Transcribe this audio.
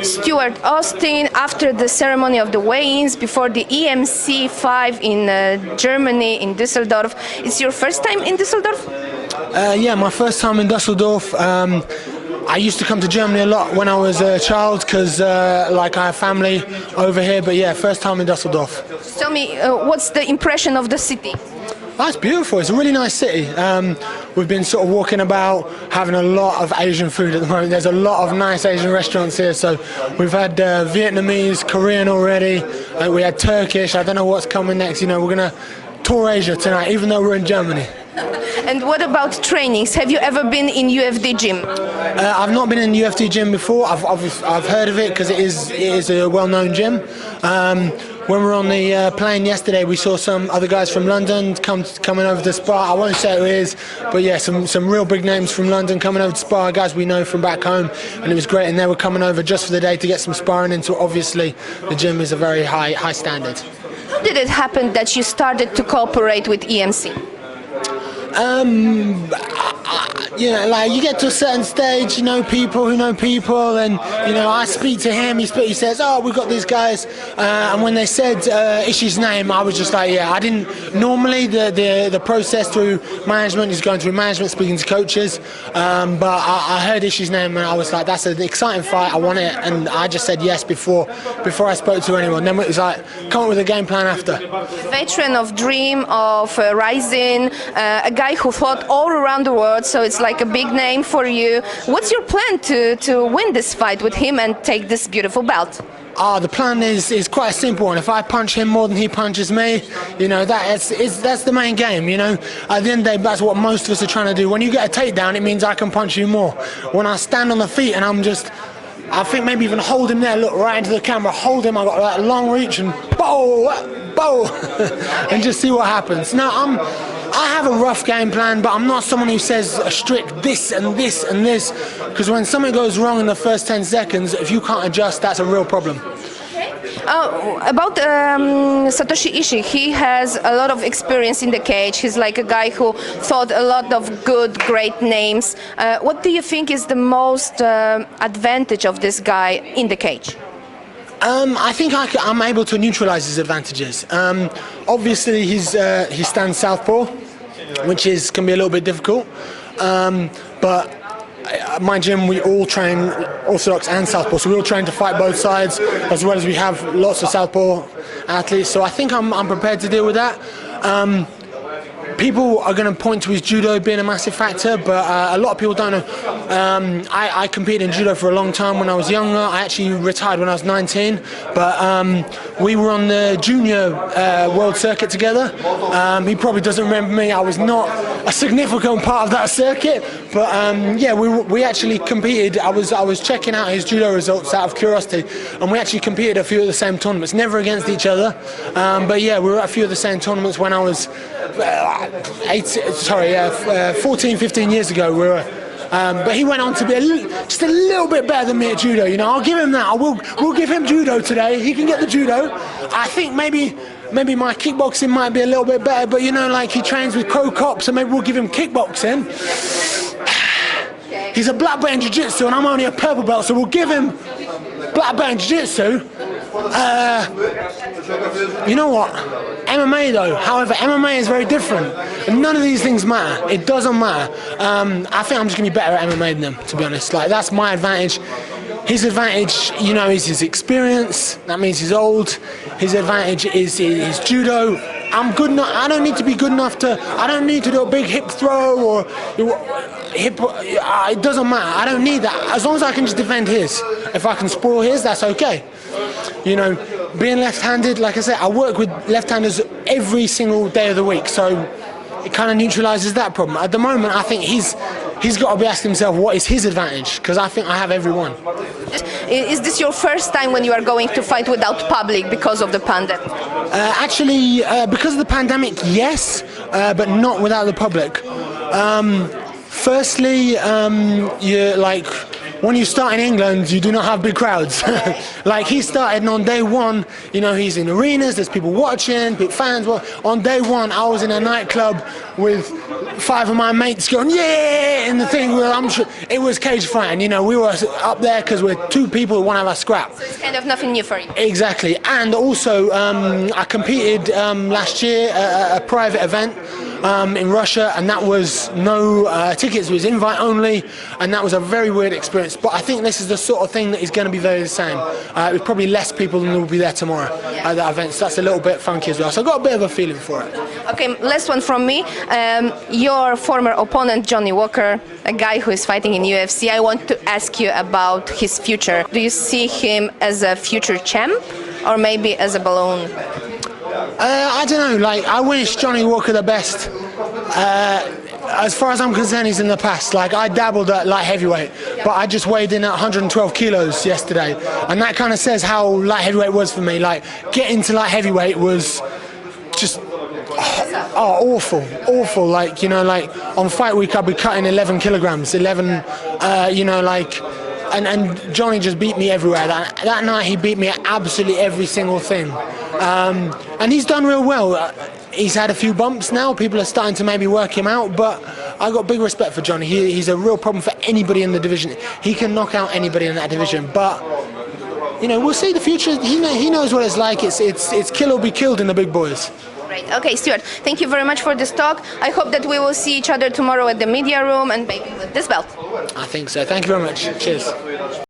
Stuart Austin, after the ceremony of the weigh-ins before the EMC 5 in Germany, in Düsseldorf. It's your first time in Düsseldorf? Yeah, my first time in Düsseldorf. I used to come to Germany a lot when I was a child because like I have family over here, but yeah, first time in Düsseldorf. Tell me, what's the impression of the city? That's beautiful. It's a really nice city. We've been sort of walking about, having a lot of Asian food at the moment. There's a lot of nice Asian restaurants here. So we've had Vietnamese, Korean already. We had Turkish. I don't know what's coming next. You know, we're gonna tour Asia tonight, even though we're in Germany. And what about trainings? Have you ever been in UFD gym? I've not been in UFD gym before. I've heard of it because it is a well-known gym. When we were on the plane yesterday, we saw some other guys from London coming over to Spa. I won't say who it is, but yeah, some real big names from London coming over to Spa, guys we know from back home, and it was great. And they were coming over just for the day to get some sparring in. So obviously, the gym is a very high standard. How did it happen that you started to cooperate with EMC? You know, like you get to a certain stage, you know people who know people, and you know I speak to him. He says, "Oh, we've got these guys," and when they said Ishii's name, I was just like, "Yeah." I didn't normally the process through management is going through management, speaking to coaches, but I heard Ishii's name and I was like, "That's an exciting fight. I want it," and I just said yes before I spoke to anyone. Then it was like, come up with a game plan after. Veteran of Dream, of Rising, a guy who fought all around the world, so it's like a big name for you. What's your plan to win this fight with him and take this beautiful belt? The plan is quite a simple one. If I punch him more than he punches me, you know, that's the main game, you know. At the end of the day, that's what most of us are trying to do. When you get a takedown, it means I can punch you more. When I stand on the feet and I think maybe even hold him there, look right into the camera, hold him, I got that long reach and bow, and just see what happens. Now, I have a rough game plan, but I'm not someone who says a strict this and this and this, because when something goes wrong in the first 10 seconds, if you can't adjust, that's a real problem. About Satoshi Ishii, he has a lot of experience in the cage. He's like a guy who fought a lot of great names. What do you think is the most advantage of this guy in the cage? I think I'm able to neutralize his advantages. Obviously, he stands southpaw, which can be a little bit difficult. But my gym, we all train orthodox and southpaw, so we all train to fight both sides, as well as we have lots of southpaw athletes. So I think I'm prepared to deal with that. People are going to point to his judo being a massive factor, but a lot of people don't know. I competed in judo for a long time when I was younger. I actually retired when I was 19, but we were on the junior world circuit together. He probably doesn't remember me. I was not a significant part of that circuit, but yeah, we actually competed. I was checking out his judo results out of curiosity, and we actually competed a few of the same tournaments, never against each other, but yeah, we were at a few of the same tournaments when I was 14, 15 years ago. But he went on to be just a little bit better than me at judo. You know, I'll give him that. We'll give him judo today. He can get the judo. I think maybe my kickboxing might be a little bit better, but you know, like he trains with Pro Cop, so maybe we'll give him kickboxing. He's a black belt in jiu-jitsu and I'm only a purple belt, so we'll give him black belt in jiu-jitsu. You know what? MMA though, however, MMA is very different. And none of these things matter. It doesn't matter. I think I'm just going to be better at MMA than them, to be honest. Like, that's my advantage. His advantage, you know, is his experience. That means he's old. His advantage is his judo. I'm good enough. I don't need to be good enough I don't need to do a big hip throw or hip. It doesn't matter. I don't need that. As long as I can just defend his. If I can spoil his, that's okay. You know, being left-handed, like I said, I work with left-handers every single day of the week, so it kind of neutralizes that problem. At the moment, I think he's got to be asking himself what is his advantage, because I think I have every one. Is this your first time when you are going to fight without public because of the pandemic? Actually, because of the pandemic, yes, but not without the public. Firstly, when you start in England, you do not have big crowds. Like he started, and on day one, you know, he's in arenas, there's people watching, big fans. Well, on day one, I was in a nightclub with 5 of my mates going, yeah, and the thing, well, I'm sure it was cage fighting. You know, we were up there because we're 2 people who want to have a scrap. So it's kind of nothing new for you. Exactly, and also I competed last year at a private event in Russia, and that was no tickets, it was invite only, and that was a very weird experience. But I think this is the sort of thing that is going to be very the same. With probably less people than will be there tomorrow at that event, so that's a little bit funky as well. So I got a bit of a feeling for it. Okay, last one from me. Your former opponent, Johnny Walker, a guy who is fighting in UFC, I want to ask you about his future. Do you see him as a future champ or maybe as a balloon? I don't know, like, I wish Johnny Walker the best. As far as I'm concerned, he's in the past. Like, I dabbled at light heavyweight, but I just weighed in at 112 kilos yesterday, and that kind of says how light heavyweight was for me. Like, getting to light heavyweight was just awful. Like, you know, like on fight week I'll be cutting 11 kilograms, you know, like, and Johnny just beat me everywhere. That night he beat me at absolutely every single thing, and he's done real well. He's had a few bumps now, people are starting to maybe work him out, but I got big respect for Johnny. He's a real problem for anybody in the division. He can knock out anybody in that division, but you know, we'll see the future. He knows what it's like. It's kill or be killed in the big boys. Great. Okay, Stuart, thank you very much for this talk. I hope that we will see each other tomorrow at the media room and maybe with this belt. I think so. Thank you very much. Cheers.